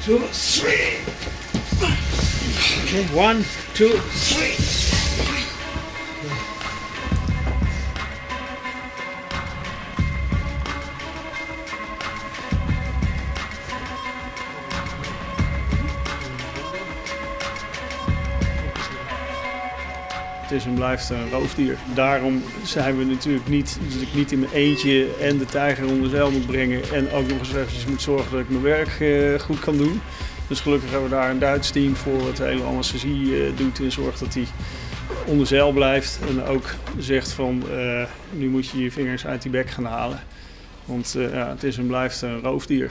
2, 3. Okay, 1, 2, 3. Het is en blijft een roofdier. Daarom zijn we natuurlijk niet, dat ik niet in mijn eentje en de tijger onder zeil moet brengen en ook nog eens eventjes moet zorgen dat ik mijn werk goed kan doen. Dus gelukkig hebben we daar een Duits team voor wat de hele anesthesie doet en zorgt dat hij onder zeil blijft. En ook zegt van nu moet je je vingers uit die bek gaan halen. Want ja, het is en blijft een roofdier.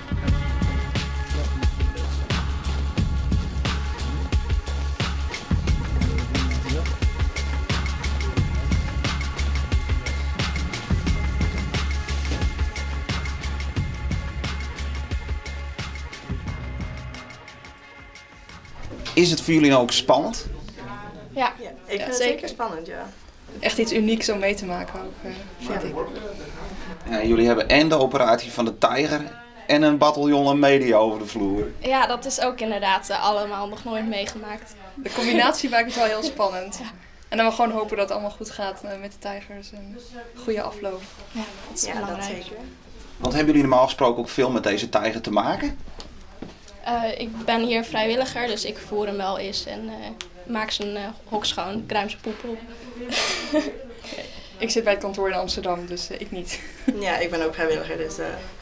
Is het voor jullie ook spannend? Ja, Ik vind het zeker spannend, ja. Echt iets unieks om mee te maken ook, vind ik. Jullie hebben en de operatie van de tijger en een bataljon aan media over de vloer. Ja, dat is ook inderdaad allemaal nog nooit meegemaakt. De combinatie maakt het wel heel spannend. En dan we gewoon hopen dat het allemaal goed gaat met de tijgers en een goede afloop. Ja, dat is belangrijk. Dat zeker. Want hebben jullie normaal gesproken ook veel met deze tijger te maken? Ik ben hier vrijwilliger, dus ik voer hem wel eens en maak zijn hok schoon, ik ruim zijn poep op. Ik zit bij het kantoor in Amsterdam, dus ik niet. Ja, ik ben ook vrijwilliger, dus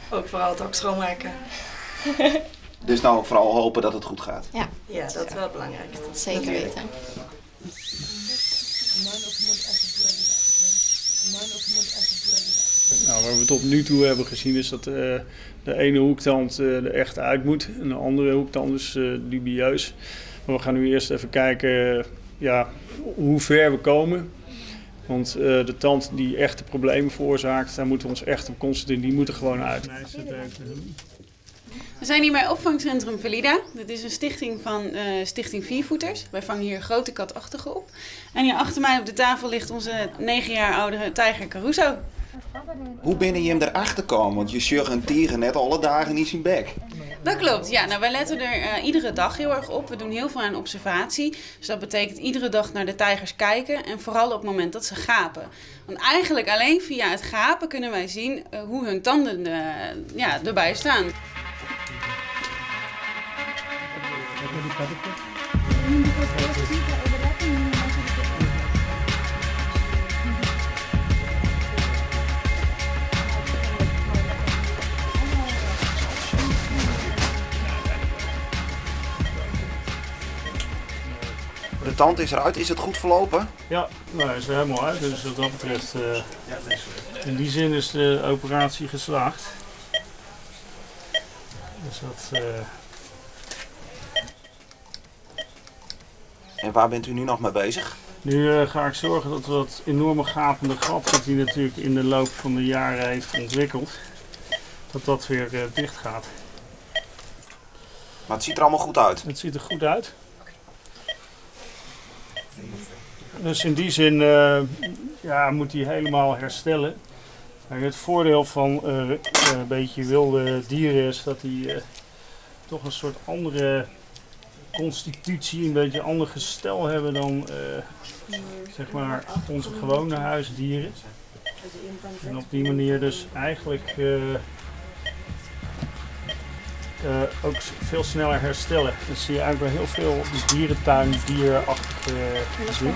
ook vooral het hok schoonmaken. Dus nou vooral hopen dat het goed gaat. Ja, Ja, dat is wel het belangrijkste. dat zeker weten. Nou, wat we tot nu toe hebben gezien is dat de ene hoektand er echt uit moet en de andere hoektand is dubieus. Maar we gaan nu eerst even kijken ja, hoe ver we komen. Want de tand die echte problemen veroorzaakt, daar moeten we ons echt op concentreren. Die moeten gewoon uit. We zijn hier bij opvangcentrum Valida. Dit is een stichting van Stichting Viervoeters. Wij vangen hier grote katachtigen op. En hier achter mij op de tafel ligt onze 9 jaar oudere tijger Caruso. Hoe binnen je hem erachter komen? Want je sjug een tijger net alle dagen in zijn bek. Dat klopt, ja. Nou, wij letten er iedere dag heel erg op. We doen heel veel aan observatie. Dus dat betekent iedere dag naar de tijgers kijken. En vooral op het moment dat ze gapen. Want eigenlijk alleen via het gapen kunnen wij zien hoe hun tanden erbij staan. De tand is eruit. Is het goed verlopen? Ja, nou, hij is er helemaal uit. Dus wat dat betreft, in die zin is de operatie geslaagd. Dus dat... En waar bent u nu nog mee bezig? Nu ga ik zorgen dat we dat enorme gapende gat dat hij natuurlijk in de loop van de jaren heeft ontwikkeld, dat dat weer dicht gaat. Maar het ziet er allemaal goed uit. Het ziet er goed uit. Dus in die zin ja, moet hij helemaal herstellen. Het voordeel van een beetje wilde dieren is dat hij toch een soort andere constitutie, een beetje ander gestel hebben dan zeg maar onze gewone huisdieren. En op die manier dus eigenlijk ook veel sneller herstellen. Dan zie je eigenlijk wel heel veel dierentuin, dierachtige dingen.